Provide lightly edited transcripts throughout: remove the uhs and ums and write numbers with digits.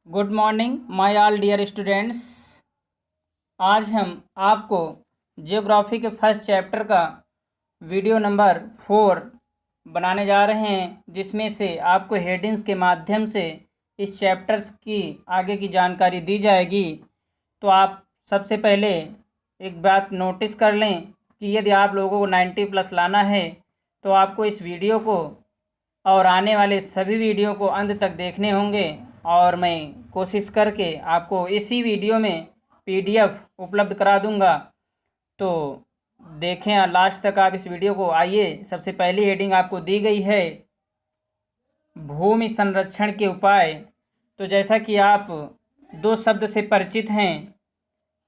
Good morning my all dear students. आज हम आपको जियोग्राफी के फर्स्ट चैप्टर का वीडियो नंबर 4 बनाने जा रहे हैं, जिसमें से आपको हेडिंग्स के माध्यम से इस चैप्टर्स की आगे की जानकारी दी जाएगी। तो आप सबसे पहले एक बात नोटिस कर लें कि यदि आप लोगों को 90+ लाना है तो आपको इस वीडियो को और आने वाले सभी वीडियो को अंत तक देखने होंगे, और मैं कोशिश करके आपको इसी वीडियो में पीडीएफ उपलब्ध करा दूंगा। तो देखें लास्ट तक आप इस वीडियो को। आइए, सबसे पहली हेडिंग आपको दी गई है भूमि संरक्षण के उपाय। तो जैसा कि आप दो शब्द से परिचित हैं,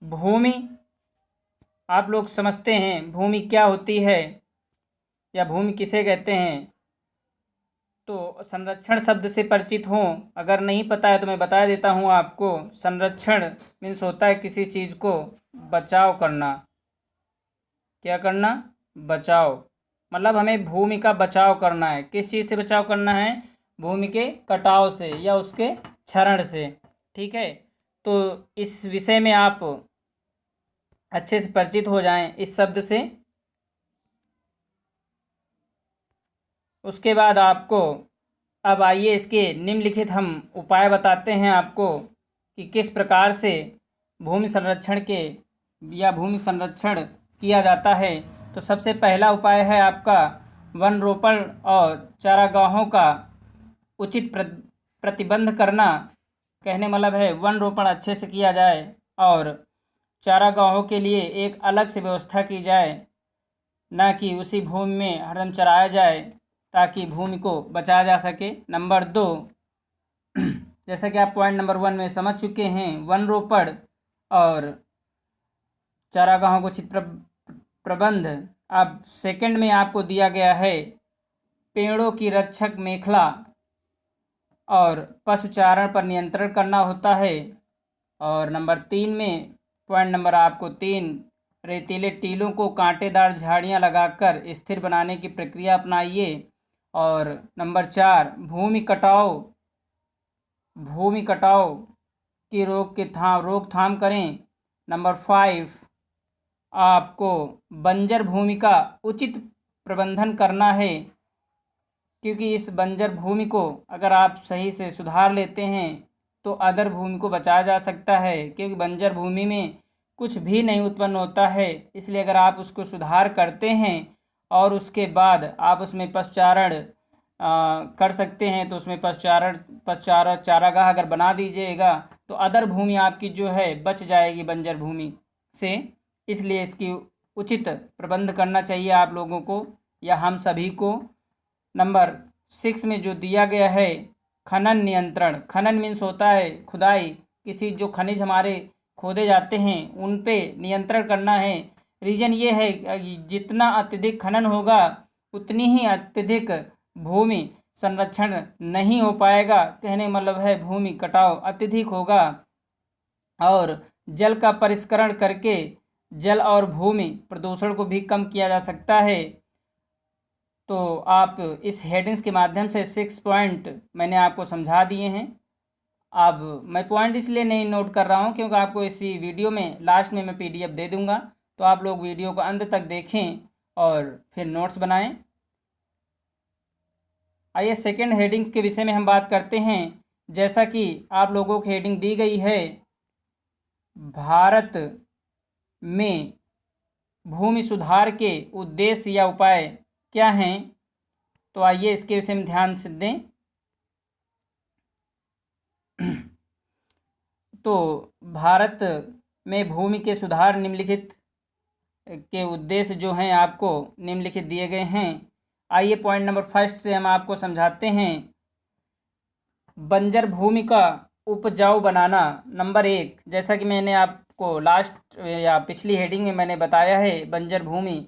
भूमि आप लोग समझते हैं भूमि क्या होती है या भूमि किसे कहते हैं। तो संरक्षण शब्द से परिचित हों, अगर नहीं पता है तो मैं बता देता हूँ आपको। संरक्षण मीन्स होता है किसी चीज़ को बचाव करना। क्या करना? बचाव। मतलब हमें भूमि का बचाव करना है। किस चीज़ से बचाव करना है? भूमि के कटाव से या उसके क्षरण से। ठीक है, तो इस विषय में आप अच्छे से परिचित हो जाएं इस शब्द से। उसके बाद आपको अब आइए इसके निम्नलिखित हम उपाय बताते हैं आपको कि किस प्रकार से भूमि संरक्षण के या भूमि संरक्षण किया जाता है। तो सबसे पहला उपाय है आपका वन रोपण और चारागाहों का उचित प्रतिबंध करना। कहने मतलब है वन रोपण अच्छे से किया जाए और चारागाहों के लिए एक अलग से व्यवस्था की जाए, ना कि उसी भूमि में हरदम चराया जाए, ताकि भूमि को बचाया जा सके। नंबर 2, जैसा कि आप पॉइंट नंबर 1 में समझ चुके हैं, वन रोपण और चारागाहों को उचित प्रबंध। अब सेकंड में आपको दिया गया है पेड़ों की रक्षक मेखला और पशुचारण पर नियंत्रण करना होता है। और नंबर 3 में पॉइंट नंबर आपको 3, रेतीले टीलों को कांटेदार झाड़ियाँ लगाकर स्थिर बनाने की प्रक्रिया अपनाइए। और नंबर 4, भूमि कटाव की रोकथाम करें। नंबर 5, आपको बंजर भूमि का उचित प्रबंधन करना है, क्योंकि इस बंजर भूमि को अगर आप सही से सुधार लेते हैं तो अदर भूमि को बचाया जा सकता है, क्योंकि बंजर भूमि में कुछ भी नहीं उत्पन्न होता है। इसलिए अगर आप उसको सुधार करते हैं और उसके बाद आप उसमें पशुचारण कर सकते हैं, तो उसमें चारागाह अगर बना दीजिएगा तो अदर भूमि आपकी जो है बच जाएगी बंजर भूमि से। इसलिए इसकी उचित प्रबंध करना चाहिए आप लोगों को या हम सभी को। नंबर 6 में जो दिया गया है खनन नियंत्रण। खनन मीन्स होता है खुदाई। किसी जो खनिज हमारे खोदे जाते हैं उन पे नियंत्रण करना है। रीजन ये है जितना अत्यधिक खनन होगा उतनी ही अत्यधिक भूमि संरक्षण नहीं हो पाएगा। कहने मतलब है भूमि कटाव अत्यधिक होगा। और जल का परिष्करण करके जल और भूमि प्रदूषण को भी कम किया जा सकता है। तो आप इस हेडिंग्स के माध्यम से 6 पॉइंट मैंने आपको समझा दिए हैं। अब मैं पॉइंट इसलिए नहीं नोट कर रहा हूँ क्योंकि आपको इसी वीडियो में लास्ट में मैं पीडीएफ दे दूँगा, तो आप लोग वीडियो को अंत तक देखें और फिर नोट्स बनाएं। आइए सेकंड हेडिंग्स के विषय में हम बात करते हैं। जैसा कि आप लोगों को हेडिंग दी गई है, भारत में भूमि सुधार के उद्देश्य या उपाय क्या हैं। तो आइए इसके विषय में ध्यान से दें। तो भारत में भूमि के सुधार निम्नलिखित के उद्देश्य जो हैं आपको निम्नलिखित दिए गए हैं। आइए पॉइंट नंबर 1 से हम आपको समझाते हैं। बंजर भूमि का उपजाऊ बनाना। नंबर 1, जैसा कि मैंने आपको लास्ट या पिछली हेडिंग में मैंने बताया है बंजर भूमि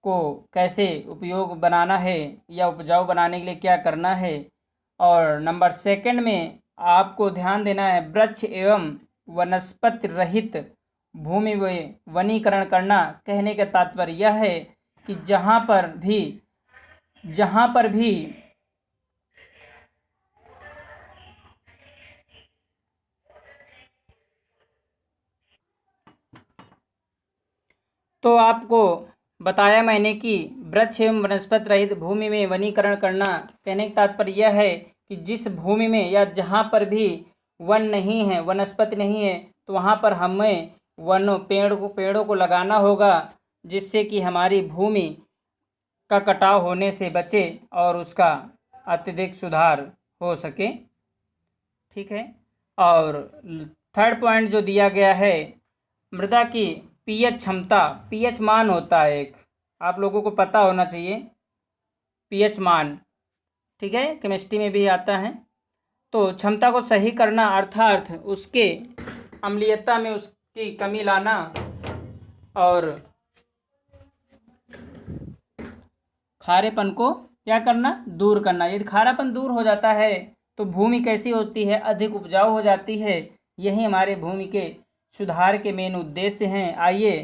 को कैसे उपयोग बनाना है या उपजाऊ बनाने के लिए क्या करना है। और नंबर 2 में आपको ध्यान देना है वृक्ष एवं वनस्पति रहित भूमि वनीकरण करना। कहने का तात्पर्य यह है कि जहाँ पर भी तो आपको बताया मैंने कि वृक्ष एवं वनस्पति रहित भूमि में वनीकरण करना, कहने का तात्पर्य यह है कि जिस भूमि में या जहाँ पर भी वन नहीं है, वनस्पति नहीं है, तो वहाँ पर हमें पेड़ों को लगाना होगा, जिससे कि हमारी भूमि का कटाव होने से बचे और उसका अत्यधिक सुधार हो सके। ठीक है। और थर्ड पॉइंट जो दिया गया है, मृदा की पीएच क्षमता, पीएच मान होता है एक, आप लोगों को पता होना चाहिए पीएच मान। ठीक है, केमिस्ट्री में भी आता है। तो क्षमता को सही करना अर्थात उसके अम्लीयता में उसकी कमी लाना और खारेपन को क्या करना, दूर करना। यदि खारापन दूर हो जाता है तो भूमि कैसी होती है, अधिक उपजाऊ हो जाती है। यही हमारे भूमि के सुधार के मेन उद्देश्य हैं। आइए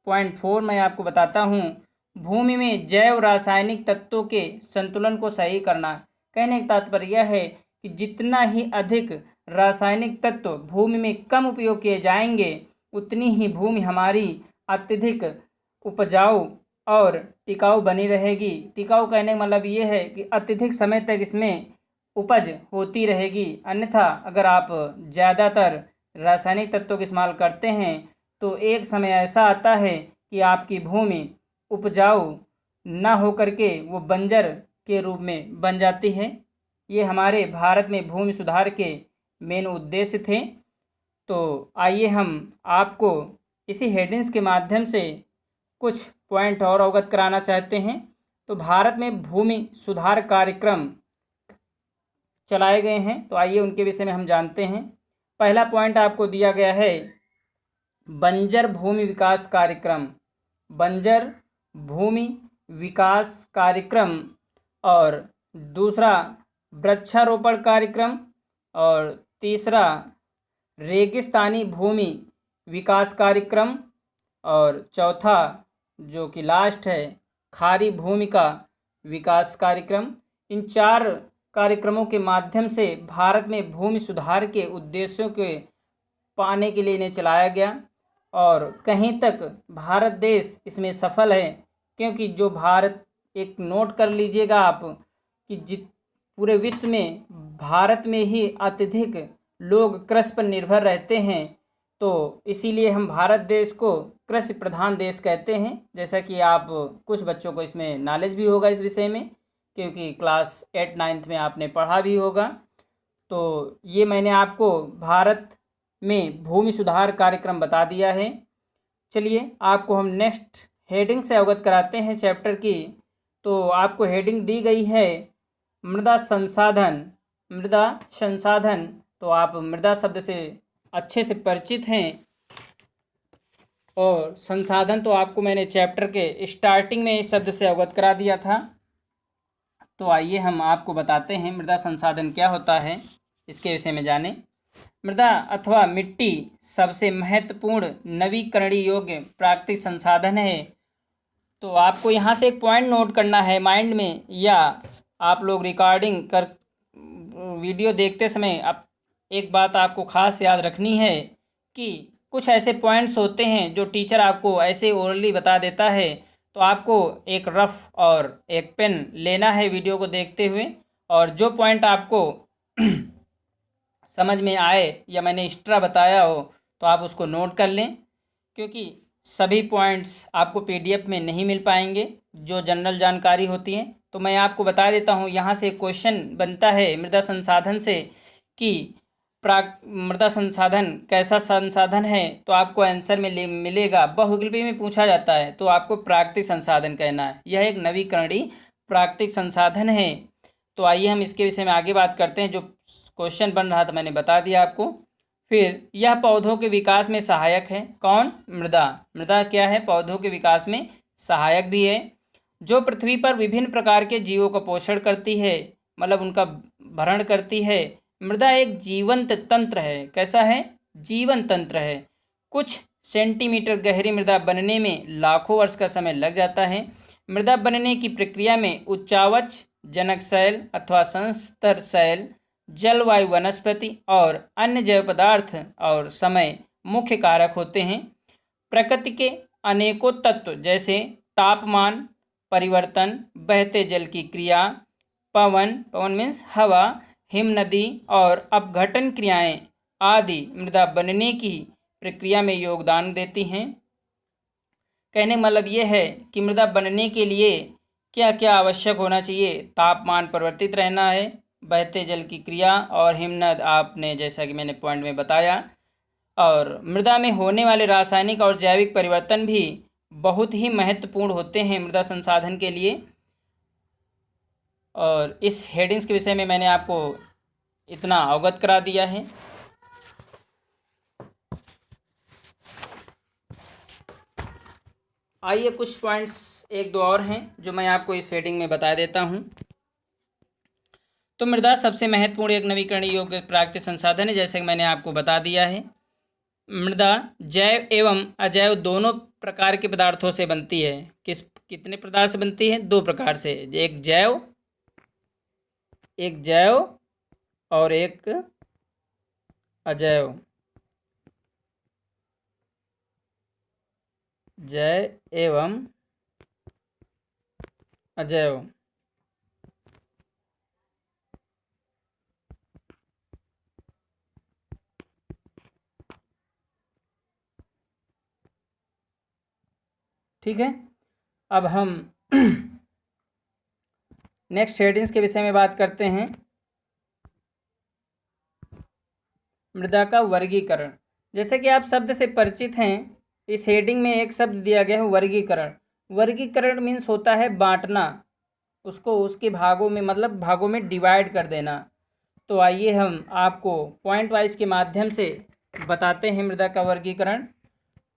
पॉइंट 4 मैं आपको बताता हूँ। भूमि में जैव रासायनिक तत्वों के संतुलन को सही करना। कहने का तात्पर्य यह है कि जितना ही अधिक रासायनिक तत्व भूमि में कम उपयोग किए जाएंगे, उतनी ही भूमि हमारी अत्यधिक उपजाऊ और टिकाऊ बनी रहेगी। टिकाऊ कहने का मतलब ये है कि अत्यधिक समय तक इसमें उपज होती रहेगी। अन्यथा अगर आप ज़्यादातर रासायनिक तत्वों का इस्तेमाल करते हैं तो एक समय ऐसा आता है कि आपकी भूमि उपजाऊ न होकर के वो बंजर के रूप में बन जाती है। ये हमारे भारत में भूमि सुधार के मेन उद्देश्य थे। तो आइए हम आपको इसी हेडिंग्स के माध्यम से कुछ पॉइंट और अवगत कराना चाहते हैं। तो भारत में भूमि सुधार कार्यक्रम चलाए गए हैं, तो आइए उनके विषय में हम जानते हैं। पहला पॉइंट आपको दिया गया है बंजर भूमि विकास कार्यक्रम, बंजर भूमि विकास कार्यक्रम। और दूसरा वृक्षारोपण कार्यक्रम, और तीसरा रेगिस्तानी भूमि विकास कार्यक्रम, और चौथा जो कि लास्ट है खारी भूमि का विकास कार्यक्रम। इन 4 कार्यक्रमों के माध्यम से भारत में भूमि सुधार के उद्देश्यों के पाने के लिए इन्हें चलाया गया और कहीं तक भारत देश इसमें सफल है। क्योंकि जो भारत, एक नोट कर लीजिएगा आप कि पूरे विश्व में भारत में ही अत्यधिक लोग कृषि पर निर्भर रहते हैं, तो इसीलिए हम भारत देश को कृषि प्रधान देश कहते हैं। जैसा कि आप कुछ बच्चों को इसमें नॉलेज भी होगा इस विषय में, क्योंकि क्लास 8 9 में आपने पढ़ा भी होगा। तो ये मैंने आपको भारत में भूमि सुधार कार्यक्रम बता दिया है। चलिए आपको हम नेक्स्ट हेडिंग से अवगत कराते हैं चैप्टर की। तो आपको हेडिंग दी गई है मृदा संसाधन, मृदा संसाधन। तो आप मृदा शब्द से अच्छे से परिचित हैं और संसाधन तो आपको मैंने चैप्टर के स्टार्टिंग में इस शब्द से अवगत करा दिया था। तो आइए हम आपको बताते हैं मृदा संसाधन क्या होता है, इसके विषय में जानें। मृदा अथवा मिट्टी सबसे महत्वपूर्ण नवीकरणीय योग्य प्राकृतिक संसाधन है। तो आपको यहाँ से एक पॉइंट नोट करना है माइंड में, या आप लोग रिकॉर्डिंग कर वीडियो देखते समय अब एक बात आपको खास याद रखनी है कि कुछ ऐसे पॉइंट्स होते हैं जो टीचर आपको ऐसे ओरली बता देता है। तो आपको एक रफ और एक पेन लेना है वीडियो को देखते हुए, और जो पॉइंट आपको समझ में आए या मैंने एक्स्ट्रा बताया हो तो आप उसको नोट कर लें, क्योंकि सभी पॉइंट्स आपको पीडीएफ में नहीं मिल पाएंगे जो जनरल जानकारी होती है। तो मैं आपको बता देता हूँ, यहाँ से क्वेश्चन बनता है मृदा संसाधन से कि मृदा संसाधन कैसा संसाधन है। तो आपको आंसर में मिलेगा, बहुविकल्पी में पूछा जाता है तो आपको प्राकृतिक संसाधन कहना है। यह एक नवीकरणीय प्राकृतिक संसाधन है। तो आइए हम इसके विषय में आगे बात करते हैं। जो क्वेश्चन बन रहा था मैंने बता दिया आपको। फिर यह पौधों के विकास में सहायक है। कौन? मृदा। मृदा क्या है? पौधों के विकास में सहायक भी है। जो पृथ्वी पर विभिन्न प्रकार के जीवों का पोषण करती है, मतलब उनका भरण करती है। मृदा एक जीवंत तंत्र है। कैसा है? जीवन तंत्र है। कुछ सेंटीमीटर गहरी मृदा बनने में लाखों वर्ष का समय लग जाता है। मृदा बनने की प्रक्रिया में उच्चावच जनक शैल अथवा संस्तर शैल, जलवायु, वनस्पति और अन्य जैव पदार्थ और समय मुख्य कारक होते हैं। प्रकृति के अनेकों तत्व जैसे तापमान परिवर्तन, बहते जल की क्रिया, पवन मीन्स हवा, हिम नदी और अपघटन क्रियाएं आदि मृदा बनने की प्रक्रिया में योगदान देती हैं। कहने का मतलब ये है कि मृदा बनने के लिए क्या क्या आवश्यक होना चाहिए। तापमान परिवर्तित रहना है, बहते जल की क्रिया और हिमनद आपने जैसा कि मैंने पॉइंट में बताया। और मृदा में होने वाले रासायनिक और जैविक परिवर्तन भी बहुत ही महत्वपूर्ण होते हैं मृदा संसाधन के लिए। और इस हेडिंग्स के विषय में मैंने आपको इतना अवगत करा दिया है। आइए कुछ पॉइंट्स एक दो और हैं जो मैं आपको इस हेडिंग में बता देता हूं। तो मृदा सबसे महत्वपूर्ण एक नवीकरणीय योग्य प्राकृतिक संसाधन है, जैसे कि मैंने आपको बता दिया है। मृदा जैव एवं अजैव दोनों प्रकार के पदार्थों से बनती है। कितने प्रकार से बनती है? 2 प्रकार से, एक जैव और एक अजैव। जैव एवं अजैव। ठीक है, अब हम नेक्स्ट हेडिंग्स के विषय में बात करते हैं। मृदा का वर्गीकरण। जैसे कि आप शब्द से परिचित हैं, इस हेडिंग में एक शब्द दिया गया है वर्गीकरण। वर्गीकरण मीन्स होता है बांटना, उसको उसके भागों में, मतलब भागों में डिवाइड कर देना। तो आइए हम आपको पॉइंट वाइज के माध्यम से बताते हैं मृदा का वर्गीकरण।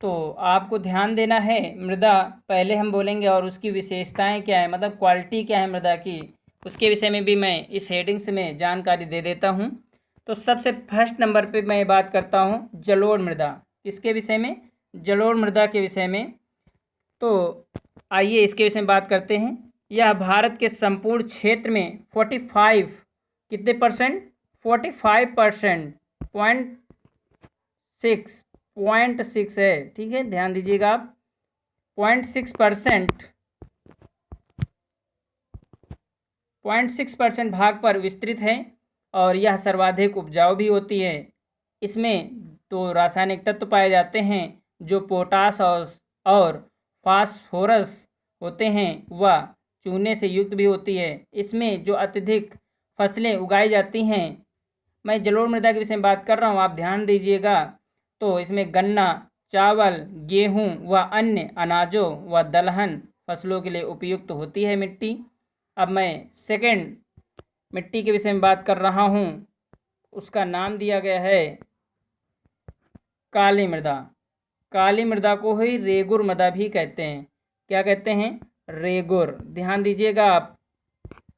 तो आपको ध्यान देना है, मृदा पहले हम बोलेंगे और उसकी विशेषताएं क्या है, मतलब क्वालिटी क्या है मृदा की, उसके विषय में भी मैं इस हेडिंग्स में जानकारी दे देता हूं। तो सबसे फर्स्ट नंबर पे मैं बात करता हूं जलोढ़ मृदा। किसके विषय में? जलोढ़ मृदा के विषय में। तो आइए इसके विषय में बात करते हैं। यह भारत के संपूर्ण क्षेत्र में 45 कितने परसेंट? 45% 0.6 है। ठीक है, ध्यान दीजिएगा आप। 0.6% भाग पर विस्तृत है और यह सर्वाधिक उपजाऊ भी होती है। इसमें 2 रासायनिक तत्व पाए जाते हैं जो पोटास और फास्फोरस होते हैं, वह चूने से युक्त भी होती है। इसमें जो अत्यधिक फसलें उगाई जाती हैं, मैं जलोढ़ मृदा के विषय में बात कर रहा हूँ, आप ध्यान दीजिएगा। तो इसमें गन्ना, चावल, गेहूँ व अन्य अनाजों व दलहन फसलों के लिए उपयुक्त होती है मिट्टी। अब मैं सेकंड मिट्टी के विषय में बात कर रहा हूँ, उसका नाम दिया गया है काली मृदा। काली मृदा को ही रेगुर मृदा भी कहते हैं। क्या कहते हैं? रेगुर। ध्यान दीजिएगा आप,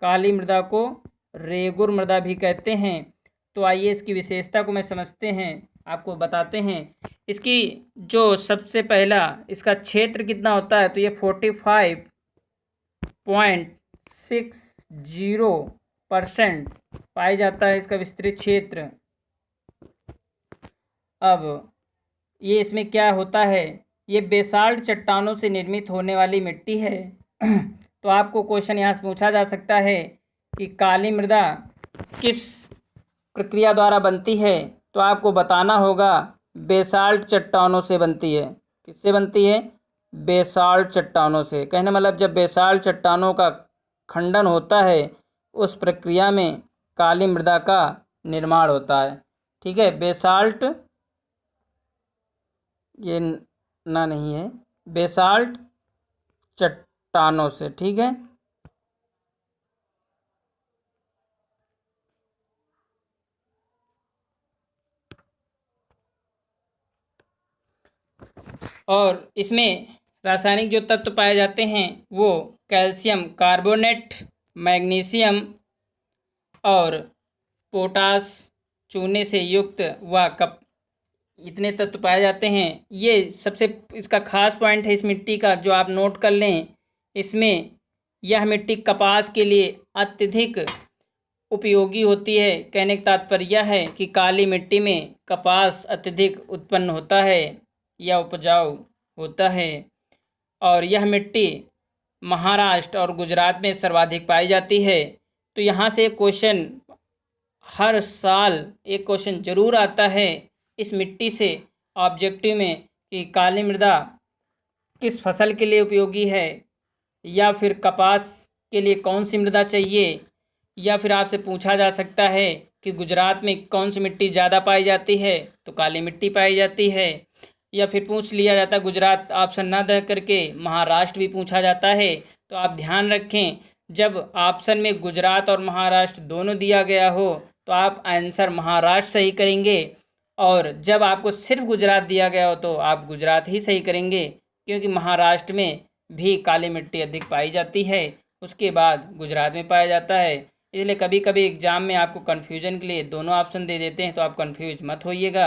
काली मृदा को रेगुर मृदा भी कहते हैं। तो आइए इसकी विशेषता को मैं समझते हैं, आपको बताते हैं। इसकी जो सबसे पहला इसका क्षेत्र कितना होता है, तो ये 45.60% पाया जाता है इसका विस्तृत क्षेत्र। अब ये इसमें क्या होता है, ये बेसाल्ट चट्टानों से निर्मित होने वाली मिट्टी है। तो आपको क्वेश्चन यहाँ से पूछा जा सकता है कि काली मृदा किस प्रक्रिया द्वारा बनती है, तो आपको बताना होगा बेसाल्ट चट्टानों से बनती है। किससे बनती है? बेसाल्ट चट्टानों से। कहने मतलब जब बेसाल्ट चट्टानों का खंडन होता है, उस प्रक्रिया में काली मृदा का निर्माण होता है। ठीक है, बेसाल्ट, ये ना नहीं है, बेसाल्ट चट्टानों से। ठीक है, और इसमें रासायनिक जो तत्व पाए जाते हैं वो कैल्शियम कार्बोनेट, मैग्नीशियम और पोटास, चूने से युक्त व कप, इतने तत्व पाए जाते हैं। ये सबसे इसका खास पॉइंट है इस मिट्टी का, जो आप नोट कर लें। इसमें यह मिट्टी कपास के लिए अत्यधिक उपयोगी होती है। कहने का तात्पर्य यह है कि काली मिट्टी में कपास अत्यधिक उत्पन्न होता है या उपजाऊ होता है। और यह मिट्टी महाराष्ट्र और गुजरात में सर्वाधिक पाई जाती है। तो यहाँ से क्वेश्चन हर साल एक क्वेश्चन जरूर आता है इस मिट्टी से ऑब्जेक्टिव में कि काली मृदा किस फसल के लिए उपयोगी है, या फिर कपास के लिए कौन सी मृदा चाहिए, या फिर आपसे पूछा जा सकता है कि गुजरात में कौन सी मिट्टी ज़्यादा पाई जाती है, तो काली मिट्टी पाई जाती है। या फिर पूछ लिया जाता गुजरात ऑप्शन ना दे करके महाराष्ट्र भी पूछा जाता है। तो आप ध्यान रखें, जब ऑप्शन में गुजरात और महाराष्ट्र दोनों दिया गया हो तो आप आंसर महाराष्ट्र सही करेंगे, और जब आपको सिर्फ गुजरात दिया गया हो तो आप गुजरात ही सही करेंगे, क्योंकि महाराष्ट्र में भी काली मिट्टी अधिक पाई जाती है, उसके बाद गुजरात में पाया जाता है। इसलिए कभी कभी एग्ज़ाम में आपको कन्फ्यूजन के लिए दोनों ऑप्शन दे देते हैं, तो आप कन्फ्यूज मत होइएगा।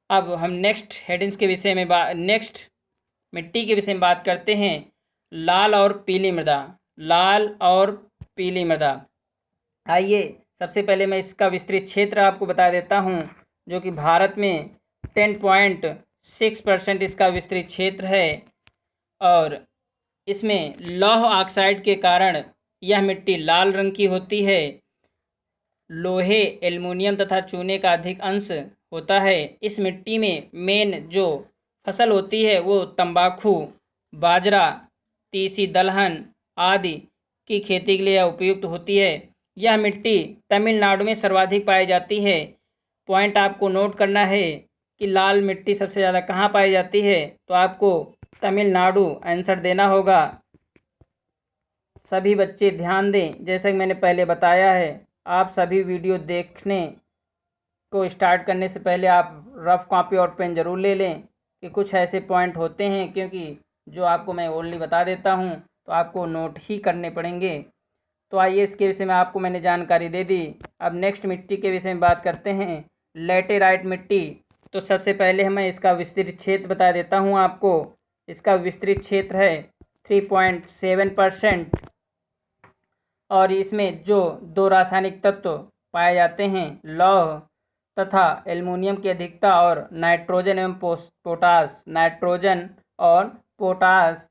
अब हम नेक्स्ट हेडिंग्स के विषय में नेक्स्ट मिट्टी के विषय में बात करते हैं, लाल और पीली मृदा। लाल और पीली मृदा, आइए सबसे पहले मैं इसका विस्तृत क्षेत्र आपको बता देता हूँ, जो कि भारत में 10.6% इसका विस्तृत क्षेत्र है, और इसमें लौह ऑक्साइड के कारण यह मिट्टी लाल रंग की होती है। लोहे, एल्युमिनियम तथा चूने का अधिक अंश होता है। इस मिट्टी में मेन जो फसल होती है वो तंबाकू, बाजरा, तीसी दलहन आदि की खेती के लिए उपयुक्त होती है। यह मिट्टी तमिलनाडु में सर्वाधिक पाई जाती है। पॉइंट आपको नोट करना है कि लाल मिट्टी सबसे ज़्यादा कहाँ पाई जाती है, तो आपको तमिलनाडु आंसर देना होगा। सभी बच्चे ध्यान दें, जैसे कि मैंने पहले बताया है, आप सभी वीडियो देखने को स्टार्ट करने से पहले आप रफ कॉपी और पेन ज़रूर ले लें, कि कुछ ऐसे पॉइंट होते हैं क्योंकि जो आपको मैं ओनली बता देता हूं तो आपको नोट ही करने पड़ेंगे। तो आइए इसके विषय में आपको मैंने जानकारी दे दी। अब नेक्स्ट मिट्टी के विषय में बात करते हैं, लैटेराइट मिट्टी। तो सबसे पहले मैं इसका विस्तृत क्षेत्र बता देता हूँ आपको। इसका विस्तृत क्षेत्र है 3.7%, और इसमें जो दो रासायनिक तत्व पाए जाते हैं, लौह तथा एल्युमिनियम की अधिकता और नाइट्रोजन एवं पोटास, नाइट्रोजन और पोटास,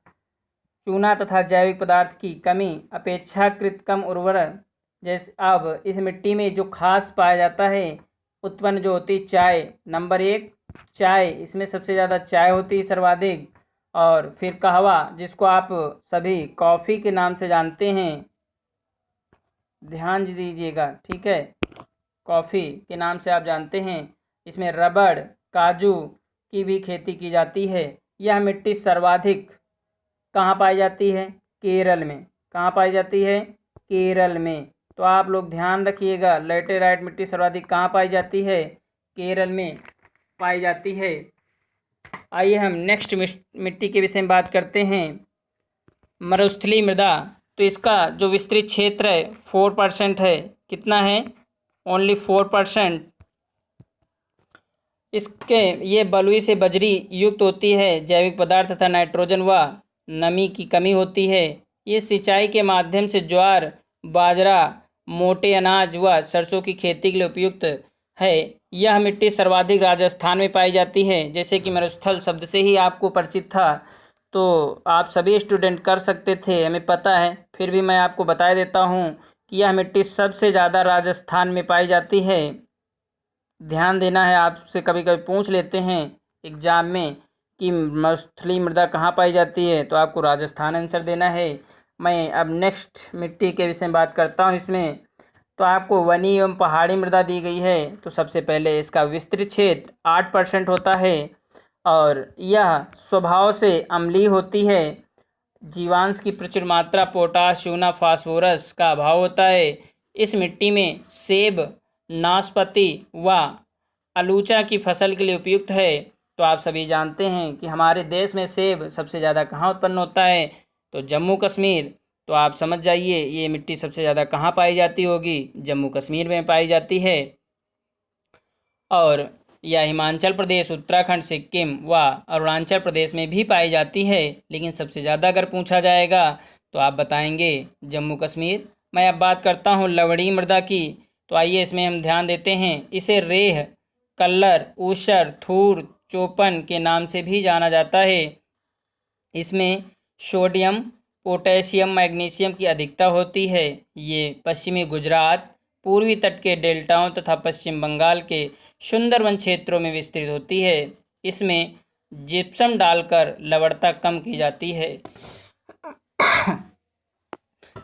चूना तथा जैविक पदार्थ की कमी, अपेक्षाकृत कम उर्वरक। जैसे अब इस मिट्टी में जो खास पाया जाता है उत्पन्न जो होती चाय, नंबर 1 चाय, इसमें सबसे ज़्यादा चाय होती है सर्वाधिक, और फिर कहवा, जिसको आप सभी कॉफ़ी के नाम से जानते हैं, ध्यान दीजिएगा, ठीक है, कॉफ़ी के नाम से आप जानते हैं। इसमें रबड़, काजू की भी खेती की जाती है। यह मिट्टी सर्वाधिक कहाँ पाई जाती है? केरल में। कहाँ पाई जाती है? केरल में। तो आप लोग ध्यान रखिएगा, लैटेराइट मिट्टी सर्वाधिक कहाँ पाई जाती है? केरल में पाई जाती है। आइए हम नेक्स्ट मिट्टी के विषय में बात करते हैं, मरुस्थलीय मृदा। तो इसका जो विस्तृत क्षेत्र है 4% है। कितना है? ओनली 4%। इसके ये बलुई से बजरी युक्त होती है। जैविक पदार्थ तथा नाइट्रोजन व नमी की कमी होती है। ये सिंचाई के माध्यम से ज्वार, बाजरा, मोटे अनाज व सरसों की खेती के लिए उपयुक्त है। यह मिट्टी सर्वाधिक राजस्थान में पाई जाती है। जैसे कि मरुस्थल शब्द से ही आपको परिचित था, तो आप सभी स्टूडेंट कर सकते थे, हमें पता है, फिर भी मैं आपको बता देता हूँ कि यह मिट्टी सबसे ज़्यादा राजस्थान में पाई जाती है। ध्यान देना है, आपसे कभी कभी पूछ लेते हैं एग्ज़ाम में कि मरुस्थलीय मृदा कहाँ पाई जाती है, तो आपको राजस्थान आंसर देना है। मैं अब नेक्स्ट मिट्टी के विषय में बात करता हूँ। इसमें तो आपको वनी एवं पहाड़ी मृदा दी गई है। तो सबसे पहले इसका विस्तृत क्षेत्र 8% होता है, और यह स्वभाव से अम्लीय होती है। जीवांश की प्रचुर मात्रा, पोटाश, चूना, फास्फोरस का अभाव होता है। इस मिट्टी में सेब, नाशपाती व आलूचा की फसल के लिए उपयुक्त है। तो आप सभी जानते हैं कि हमारे देश में सेब सबसे ज़्यादा कहाँ उत्पन्न होता है, तो जम्मू कश्मीर। तो आप समझ जाइए ये मिट्टी सबसे ज़्यादा कहाँ पाई जाती होगी, जम्मू कश्मीर में पाई जाती है। और यह हिमाचल प्रदेश, उत्तराखंड, सिक्किम व अरुणाचल प्रदेश में भी पाई जाती है। लेकिन सबसे ज़्यादा अगर पूछा जाएगा तो आप बताएंगे जम्मू कश्मीर। मैं अब बात करता हूँ लवणीय मृदा की। तो आइए इसमें हम ध्यान देते हैं। इसे रेह, कल्लर, ऊसर, थूर, चोपन के नाम से भी जाना जाता है। इसमें सोडियम, पोटेशियम, मैग्नीशियम की अधिकता होती है। ये पश्चिमी गुजरात, पूर्वी तट के डेल्टाओं तथा पश्चिम बंगाल के सुंदरवन क्षेत्रों में विस्तृत होती है। इसमें जिप्सम डालकर लवणता कम की जाती है।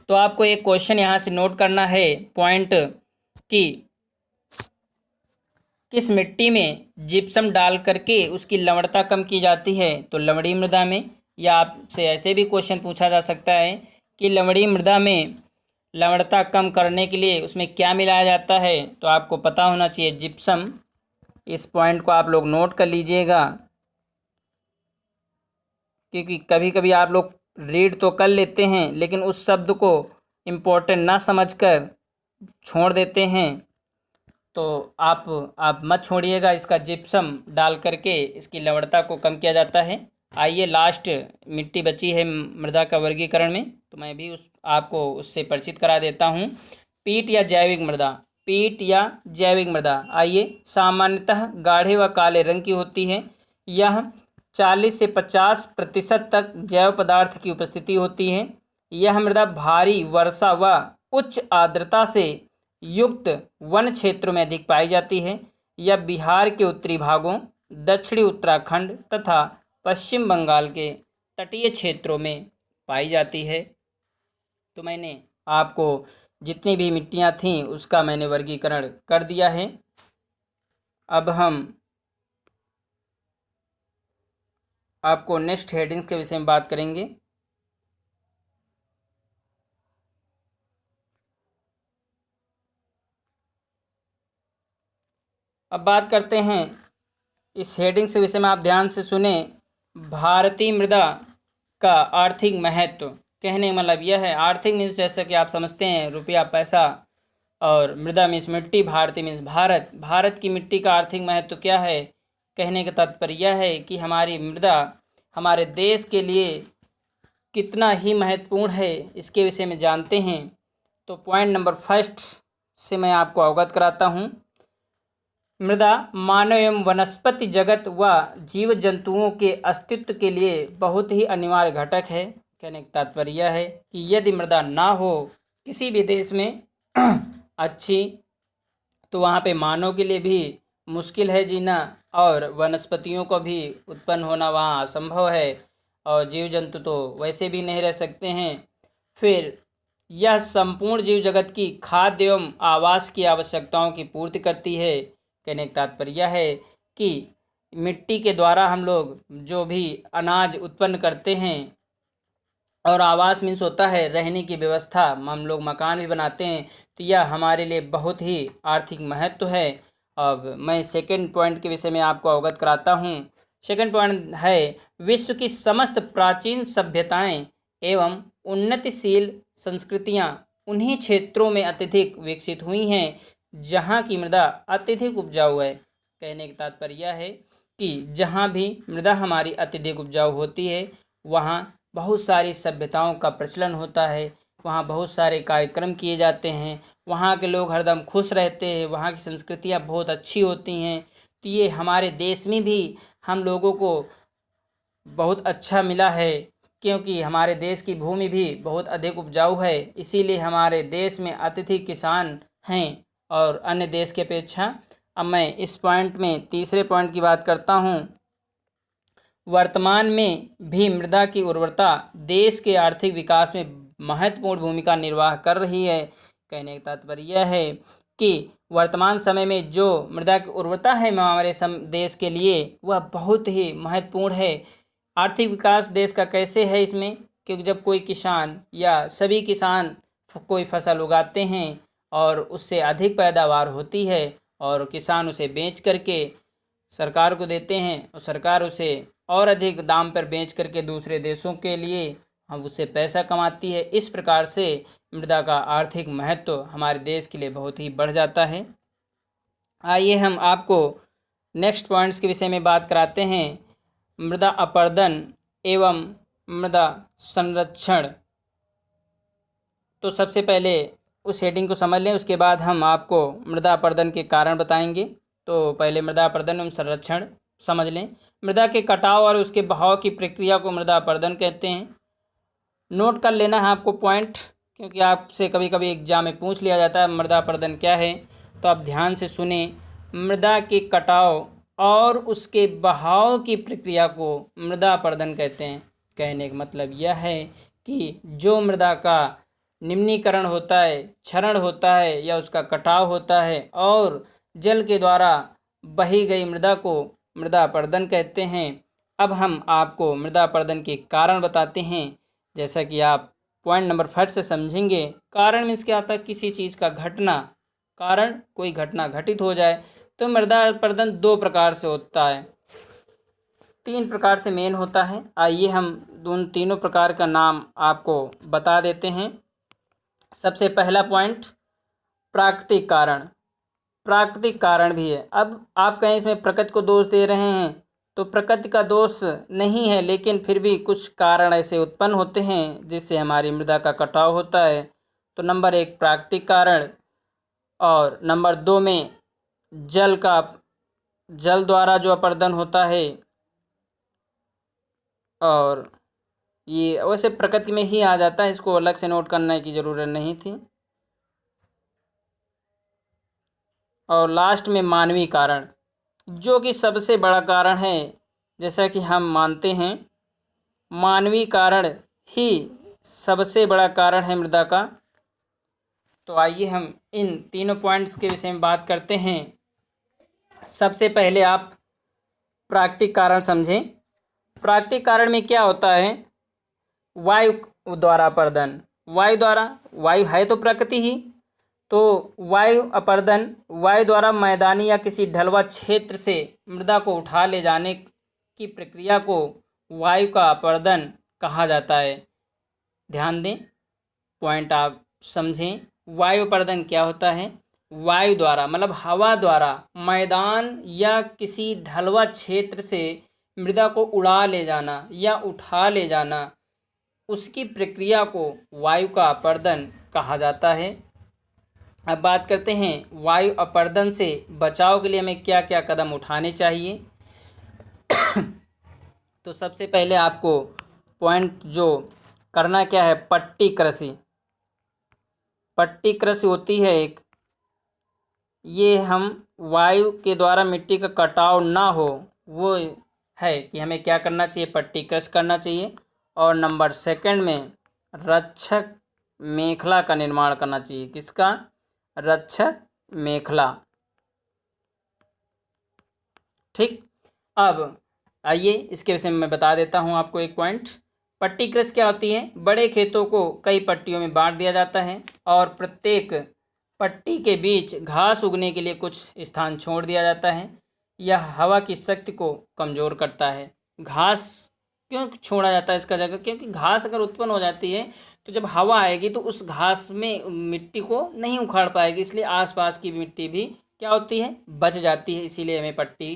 तो आपको एक क्वेश्चन यहाँ से नोट करना है पॉइंट कि किस मिट्टी में जिप्सम डाल करके उसकी लवणता कम की जाती है। तो लवणीय मृदा में, या आपसे ऐसे भी क्वेश्चन पूछा जा सकता है कि लवणीय मृदा में लवणता कम करने के लिए उसमें क्या मिलाया जाता है। तो आपको पता होना चाहिए जिप्सम। इस पॉइंट को आप लोग नोट कर लीजिएगा, क्योंकि कभी कभी आप लोग रीड तो कर लेते हैं लेकिन उस शब्द को इम्पोर्टेंट ना समझकर छोड़ देते हैं। तो आप मत छोड़िएगा, इसका जिप्सम डाल करके इसकी लवणता को कम किया जाता है। आइए लास्ट मिट्टी बची है मृदा का वर्गीकरण में, तो मैं भी आपको उससे परिचित करा देता हूँ। पीट या जैविक मृदा। पीट या जैविक मृदा, आइए, सामान्यतः गाढ़े व काले रंग की होती है। यह 40 से 50% तक जैव पदार्थ की उपस्थिति होती है। यह मृदा भारी वर्षा व उच्च आर्द्रता से युक्त वन क्षेत्रों में अधिक पाई जाती है। यह बिहार के उत्तरी भागों, दक्षिणी उत्तराखंड तथा पश्चिम बंगाल के तटीय क्षेत्रों में पाई जाती है। तो मैंने आपको जितनी भी मिट्टियाँ थीं उसका मैंने वर्गीकरण कर दिया है। अब हम आपको नेक्स्ट हेडिंग्स के विषय में बात करेंगे। अब बात करते हैं इस हेडिंग के विषय में, आप ध्यान से सुने। भारतीय मृदा का आर्थिक महत्व। कहने का मतलब यह है, आर्थिक मीन्स जैसा कि आप समझते हैं रुपया पैसा, और मृदा मीन्स मिट्टी, भारतीय मीन्स भारत। भारत की मिट्टी का आर्थिक महत्व क्या है? कहने का तात्पर्य यह है कि हमारी मृदा हमारे देश के लिए कितना ही महत्वपूर्ण है, इसके विषय में जानते हैं। तो पॉइंट नंबर फर्स्ट से मैं आपको अवगत कराता हूँ। मृदा मानव एवं वनस्पति जगत व जीव जंतुओं के अस्तित्व के लिए बहुत ही अनिवार्य घटक है। कहने का तात्पर्य यह है कि यदि मृदा ना हो किसी भी देश में अच्छी, तो वहाँ पे मानव के लिए भी मुश्किल है जीना, और वनस्पतियों को भी उत्पन्न होना वहाँ असंभव है, और जीव जंतु तो वैसे भी नहीं रह सकते हैं। फिर यह संपूर्ण जीव जगत की खाद्य एवं आवास की आवश्यकताओं की पूर्ति करती है। कहने का तात्पर्य यह है कि मिट्टी के द्वारा हम लोग जो भी अनाज उत्पन्न करते हैं, और आवास मीन्स होता है रहने की व्यवस्था, हम लोग मकान भी बनाते हैं, तो यह हमारे लिए बहुत ही आर्थिक महत्व है। अब मैं सेकंड पॉइंट के विषय में आपको अवगत कराता हूँ। सेकंड पॉइंट है, विश्व की समस्त प्राचीन सभ्यताएं एवं उन्नतिशील संस्कृतियाँ उन्हीं क्षेत्रों में अत्यधिक विकसित हुई हैं जहाँ की मृदा अत्यधिक उपजाऊ है। कहने का तात्पर्य यह है कि जहाँ भी मृदा हमारी अत्यधिक उपजाऊ होती है वहाँ बहुत सारी सभ्यताओं का प्रचलन होता है, वहाँ बहुत सारे कार्यक्रम किए जाते हैं, वहाँ के लोग हरदम खुश रहते हैं, वहाँ की संस्कृतियाँ बहुत अच्छी होती हैं। तो ये हमारे देश में भी हम लोगों को बहुत अच्छा मिला है, क्योंकि हमारे देश की भूमि भी बहुत अधिक उपजाऊ है। इसीलिए हमारे देश में अत्यधिक किसान हैं और अन्य देश की अपेक्षा। अब मैं इस पॉइंट में तीसरे पॉइंट की बात करता हूँ। वर्तमान में भी मृदा की उर्वरता देश के आर्थिक विकास में महत्वपूर्ण भूमिका निर्वाह कर रही है। कहने का तात्पर्य यह है कि वर्तमान समय में जो मृदा की उर्वरता है हमारे देश के लिए वह बहुत ही महत्वपूर्ण है। आर्थिक विकास देश का कैसे है इसमें, क्योंकि जब कोई किसान या सभी किसान कोई फसल उगाते हैं और उससे अधिक पैदावार होती है और किसान उसे बेच करके सरकार को देते हैं और सरकार उसे और अधिक दाम पर बेच करके दूसरे देशों के लिए हम उससे पैसा कमाती है। इस प्रकार से मृदा का आर्थिक महत्व हमारे देश के लिए बहुत ही बढ़ जाता है। आइए हम आपको नेक्स्ट पॉइंट्स के विषय में बात कराते हैं। मृदा अपरदन एवं मृदा संरक्षण। तो सबसे पहले उस हेडिंग को समझ लें, उसके बाद हम आपको मृदा अपरदन के कारण बताएंगे। तो पहले मृदा अपरदन एवं संरक्षण समझ लें। मृदा के कटाव और उसके बहाव की प्रक्रिया को मृदा अपरदन कहते हैं। नोट कर लेना है आपको पॉइंट, क्योंकि आपसे कभी कभी एग्जाम में पूछ लिया जाता है मृदा अपरदन क्या है। तो आप ध्यान से सुने। मृदा के कटाव और उसके बहाव की प्रक्रिया को मृदा अपरदन कहते हैं। कहने का मतलब यह है कि जो मृदा का निम्नीकरण होता है, क्षरण होता है या उसका कटाव होता है और जल के द्वारा बही गई मृदा को मृदा अपरदन कहते हैं। अब हम आपको मृदा अपरदन के कारण बताते हैं। जैसा कि आप पॉइंट नंबर 5 से समझेंगे। कारण मीन्स क्या होता है, किसी चीज़ का घटना, कारण कोई घटना घटित हो जाए। तो मृदा अपरदन 2 प्रकार से होता है, 3 प्रकार से मेन होता है। आइए हम उन तीनों प्रकार का नाम आपको बता देते हैं। सबसे पहला पॉइंट, प्राकृतिक कारण। प्राकृतिक कारण भी है। अब आप कहें इसमें प्रकृति को दोष दे रहे हैं, तो प्रकृति का दोष नहीं है, लेकिन फिर भी कुछ कारण ऐसे उत्पन्न होते हैं जिससे हमारी मृदा का कटाव होता है। तो नंबर 1 प्राकृतिक कारण, और नंबर 2 में जल द्वारा जो अपरदन होता है। और ये वैसे प्रकृति में ही आ जाता है, इसको अलग से नोट करने की ज़रूरत नहीं थी। और लास्ट में मानवीय कारण, जो कि सबसे बड़ा कारण है। जैसा कि हम मानते हैं मानवीय कारण ही सबसे बड़ा कारण है मृदा का। तो आइए हम इन तीनों पॉइंट्स के विषय में बात करते हैं। सबसे पहले आप प्राकृतिक कारण समझें। प्राकृतिक कारण में क्या होता है, वायु द्वारा अपरदन। वायु है तो प्रकृति ही, तो वायु अपरदन, वायु द्वारा मैदानी या किसी ढलवा क्षेत्र से मृदा को उठा ले जाने की प्रक्रिया को वायु का अपरदन कहा जाता है। ध्यान दें, पॉइंट आप समझें। वायु अपरदन क्या होता है, वायु द्वारा मतलब हवा द्वारा मैदान या किसी ढलवा क्षेत्र से मृदा को उड़ा ले जाना या उठा ले जाना, उसकी प्रक्रिया को वायु का अपरदन कहा जाता है। अब बात करते हैं वायु अपरदन से बचाव के लिए हमें क्या क्या कदम उठाने चाहिए। तो सबसे पहले आपको पॉइंट जो करना क्या है, पट्टी कृषि। पट्टी कृषि होती है एक, ये हम वायु के द्वारा मिट्टी का कटाव ना हो, वो है कि हमें क्या करना चाहिए, पट्टी कृषि करना चाहिए। और नंबर 2 में रक्षक मेखला का निर्माण करना चाहिए। किसका, रक्षक मेखला। ठीक, अब आइए इसके विषय में मैं बता देता हूँ आपको एक पॉइंट। पट्टी कृषि क्या होती है, बड़े खेतों को कई पट्टियों में बांट दिया जाता है और प्रत्येक पट्टी के बीच घास उगने के लिए कुछ स्थान छोड़ दिया जाता है। यह हवा की शक्ति को कमज़ोर करता है। घास क्यों छोड़ा जाता है इसका जगह, क्योंकि घास अगर उत्पन्न हो जाती है तो जब हवा आएगी तो उस घास में मिट्टी को नहीं उखाड़ पाएगी, इसलिए आसपास की मिट्टी भी क्या होती है, बच जाती है। इसीलिए हमें पट्टी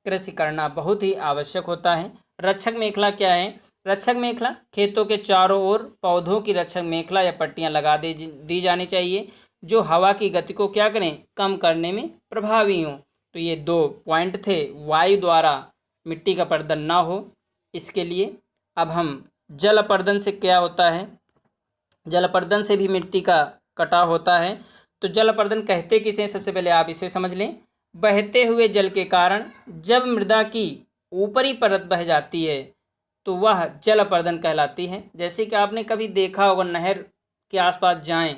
कृषि करना बहुत ही आवश्यक होता है। रक्षक मेखला क्या है, रक्षक मेखला खेतों के चारों ओर पौधों की रक्षक मेखला या पट्टियां लगा दी जानी चाहिए, जो हवा की गति को क्या करें, कम करने में प्रभावी हों। तो ये 2 पॉइंट थे, वायु द्वारा मिट्टी का अपरदन ना हो इसके लिए। अब हम जल अपरदन से क्या होता है, जल अपरदन से भी मिट्टी का कटाव होता है। तो जल अपरदन कहते किसे, सबसे पहले आप इसे समझ लें। बहते हुए जल के कारण जब मृदा की ऊपरी परत बह जाती है तो वह जल अपरदन कहलाती है। जैसे कि आपने कभी देखा होगा, नहर के आसपास जाएं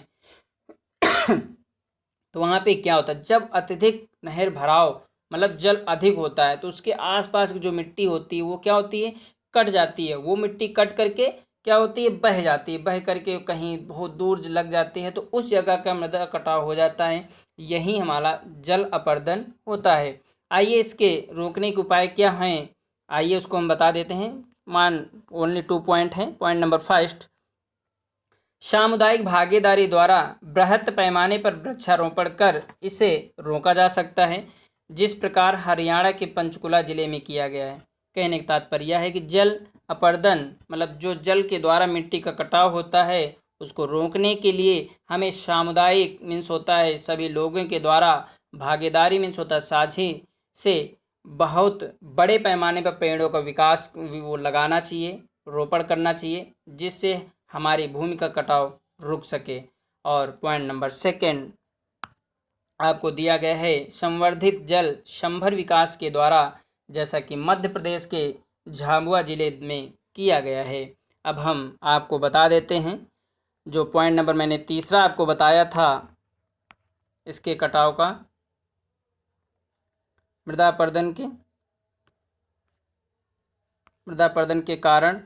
तो वहाँ पे क्या होता है, जब अत्यधिक नहर भराव मतलब जल अधिक होता है तो उसके आसपास की जो मिट्टी होती है वो क्या होती है, कट जाती है। वो मिट्टी कट करके क्या होती है, बह जाती है, बह करके कहीं बहुत दूर लग जाती है, तो उस जगह का मृदा कटाव हो जाता है। यही हमारा जल अपरदन होता है। आइए इसके रोकने के उपाय क्या हैं, आइए उसको हम बता देते हैं। ओनली 2 पॉइंट हैं। पॉइंट नंबर 1, सामुदायिक भागीदारी द्वारा बृहत पैमाने पर वृक्षारोपण कर इसे रोका जा सकता है, जिस प्रकार हरियाणा के पंचकुला जिले में किया गया है। कहने का तात्पर्य यह है कि जल अपरदन मतलब जो जल के द्वारा मिट्टी का कटाव होता है उसको रोकने के लिए हमें सामुदायिक मीन्स होता है सभी लोगों के द्वारा, भागीदारी मीन्स होता है साझी से बहुत बड़े पैमाने पर पेड़ों का विकास वो लगाना चाहिए, रोपण करना चाहिए, जिससे हमारी भूमि का कटाव रुक सके। और पॉइंट नंबर सेकेंड आपको दिया गया है, संवर्धित जल संभर विकास के द्वारा, जैसा कि मध्य प्रदेश के झाबुआ जिले में किया गया है। अब हम आपको बता देते हैं, जो पॉइंट नंबर मैंने तीसरा आपको बताया था इसके कटाव का, मृदा अपरदन के कारण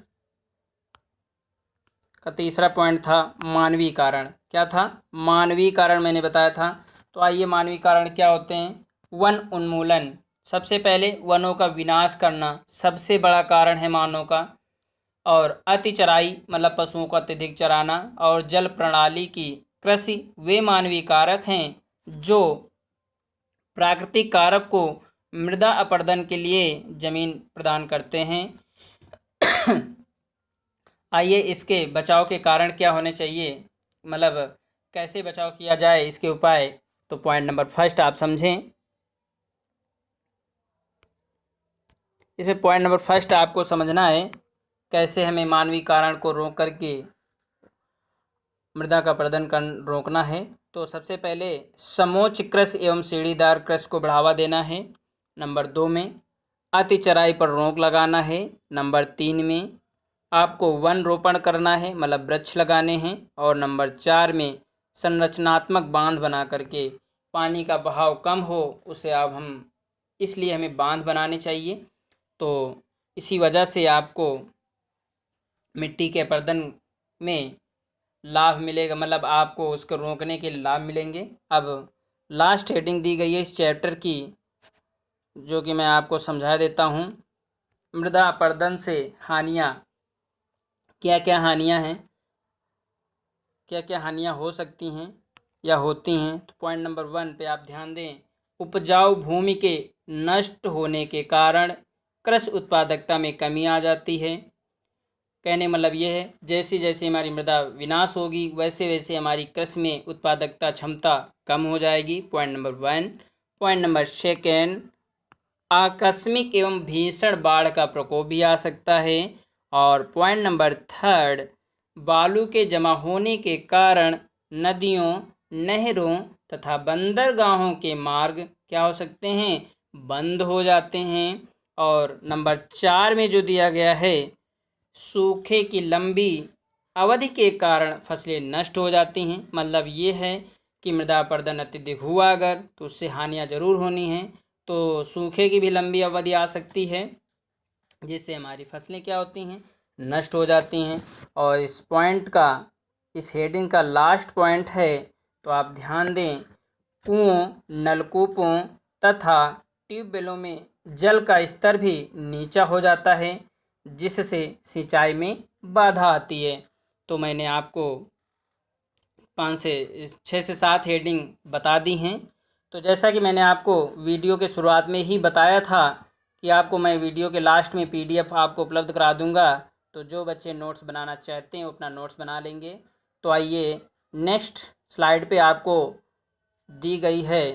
का तीसरा पॉइंट था मानवीय कारण। क्या था? मानवीय कारण मैंने बताया था। तो आइए, मानवीय कारण क्या होते हैं? वन उन्मूलन, सबसे पहले वनों का विनाश करना सबसे बड़ा कारण है मानव का। और अति चराई मतलब पशुओं को अत्यधिक चराना, और जल प्रणाली की कृषि, वे मानवीय कारक हैं जो प्राकृतिक कारक को मृदा अपरदन के लिए जमीन प्रदान करते हैं। आइए, इसके बचाव के कारण क्या होने चाहिए, मतलब कैसे बचाव किया जाए, इसके उपाय। तो पॉइंट नंबर फर्स्ट आप समझें। इसमें पॉइंट नंबर फर्स्ट आपको समझना है कैसे हमें मानवीय कारण को रोक करके मृदा का अपरदन कर रोकना है। तो सबसे पहले समोच्च कृषि एवं सीढ़ीदार कृषि को बढ़ावा देना है। नंबर 2 में अति चराई पर रोक लगाना है। नंबर 3 में आपको वन रोपण करना है, मतलब वृक्ष लगाने हैं। और नंबर 4 में संरचनात्मक बांध बना करके पानी का बहाव कम हो उसे अब हम इसलिए हमें बांध बनाने चाहिए। तो इसी वजह से आपको मिट्टी के अपरदन में लाभ मिलेगा, मतलब आपको उसको रोकने के लाभ मिलेंगे। अब लास्ट हेडिंग दी गई है इस चैप्टर की, जो कि मैं आपको समझा देता हूँ। मृदा अपरदन से हानियाँ, क्या क्या हानियाँ हैं, क्या क्या हानियाँ हो सकती हैं या होती हैं। तो पॉइंट नंबर 1 पे आप ध्यान दें, उपजाऊ भूमि के नष्ट होने के कारण कृषि उत्पादकता में कमी आ जाती है। कहने मतलब ये है, जैसी जैसी हमारी मृदा विनाश होगी वैसे वैसे हमारी कृषि में उत्पादकता क्षमता कम हो जाएगी। Point number 1। Point number second, आकस्मिक एवं भीषण बाढ़ का प्रकोप भी आ सकता है। और पॉइंट नंबर 3, बालू के जमा होने के कारण नदियों, नहरों तथा बंदरगाहों के मार्ग क्या हो सकते हैं? बंद हो जाते हैं। और नंबर 4 में जो दिया गया है, सूखे की लंबी अवधि के कारण फसलें नष्ट हो जाती हैं। मतलब ये है कि मृदा अपरदन अत्यधिक हुआ अगर, तो उससे हानियाँ ज़रूर होनी हैं। तो सूखे की भी लंबी अवधि आ सकती है, जिससे हमारी फसलें क्या होती हैं? नष्ट हो जाती हैं। और इस पॉइंट का, इस हेडिंग का लास्ट पॉइंट है, तो आप ध्यान दें, कुओं, नलकूपों तथा ट्यूबवेलों में जल का स्तर भी नीचा हो जाता है, जिससे सिंचाई में बाधा आती है। तो मैंने आपको 6 से 7 हेडिंग बता दी हैं। तो जैसा कि मैंने आपको वीडियो के शुरुआत में ही बताया था कि आपको मैं वीडियो के लास्ट में PDF आपको उपलब्ध करा दूंगा। तो जो बच्चे नोट्स बनाना चाहते हैं वो अपना नोट्स बना लेंगे। तो आइए, नेक्स्ट स्लाइड पे आपको दी गई है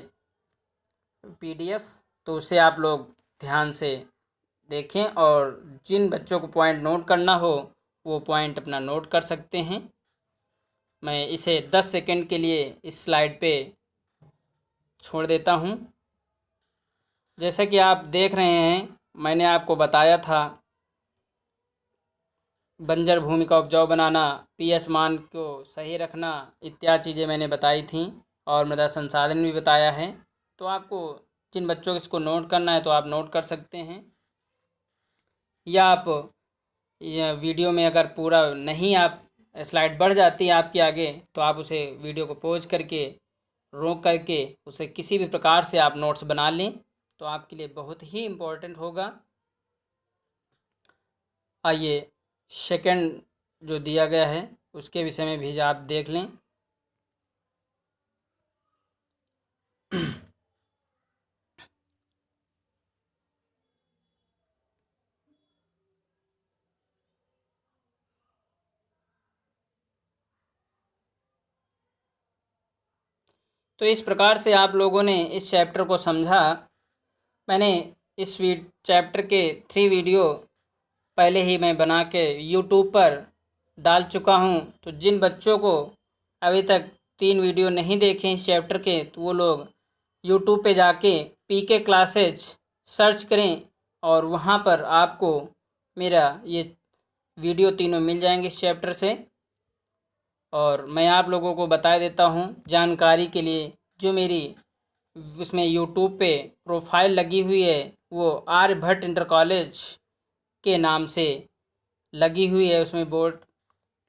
PDF, तो उसे आप लोग ध्यान से देखें, और जिन बच्चों को पॉइंट नोट करना हो वो पॉइंट अपना नोट कर सकते हैं। मैं इसे 10 सेकंड के लिए इस स्लाइड पे छोड़ देता हूँ। जैसा कि आप देख रहे हैं, मैंने आपको बताया था बंजर भूमि का उपजाऊ बनाना, PS मान को सही रखना, इत्यादि चीज़ें मैंने बताई थी, और मृदा संसाधन भी बताया है। तो आपको जिन बच्चों को इसको नोट करना है तो आप नोट कर सकते हैं, या आप वीडियो में अगर पूरा नहीं, आप स्लाइड बढ़ जाती है आपके आगे, तो आप उसे वीडियो को पॉज करके, रोक करके उसे किसी भी प्रकार से आप नोट्स बना लें, तो आपके लिए बहुत ही इम्पोर्टेंट होगा। आइए, सेकंड जो दिया गया है उसके विषय में भी आप देख लें। तो इस प्रकार से आप लोगों ने इस चैप्टर को समझा। मैंने इस चैप्टर के 3 वीडियो पहले ही मैं बना के यूट्यूब पर डाल चुका हूँ। तो जिन बच्चों को अभी तक 3 वीडियो नहीं देखे इस चैप्टर के, तो वो लोग यूट्यूब पे जाके पीके क्लासेज सर्च करें और वहाँ पर आपको मेरा ये वीडियो तीनों मिल जाएंगे इस चैप्टर से। और मैं आप लोगों को बता देता हूँ जानकारी के लिए, जो मेरी उसमें यूट्यूब पे प्रोफाइल लगी हुई है वो आर्यभट्ट इंटर कॉलेज के नाम से लगी हुई है, उसमें बोर्ड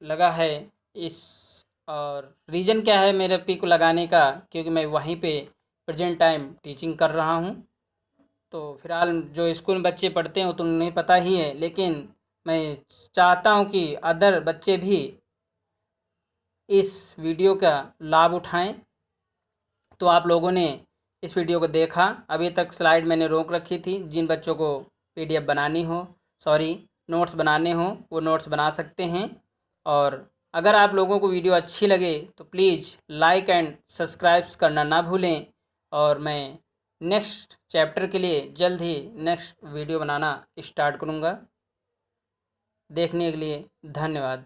लगा है इस। और रीज़न क्या है मेरे पी को लगाने का, क्योंकि मैं वहीं पे प्रेजेंट टाइम टीचिंग कर रहा हूँ। तो फिलहाल जो स्कूल में बच्चे पढ़ते हैं वो तो उन्हें पता ही है, लेकिन मैं चाहता हूँ कि अदर बच्चे भी इस वीडियो का लाभ उठाएं। तो आप लोगों ने इस वीडियो को देखा, अभी तक स्लाइड मैंने रोक रखी थी। जिन बच्चों को पीडीएफ बनानी हो, नोट्स बनाने हो, वो नोट्स बना सकते हैं। और अगर आप लोगों को वीडियो अच्छी लगे तो प्लीज़ लाइक एंड सब्सक्राइब करना ना भूलें। और मैं नेक्स्ट चैप्टर के लिए जल्द ही नेक्स्ट वीडियो बनाना स्टार्ट करूँगा। देखने के लिए धन्यवाद।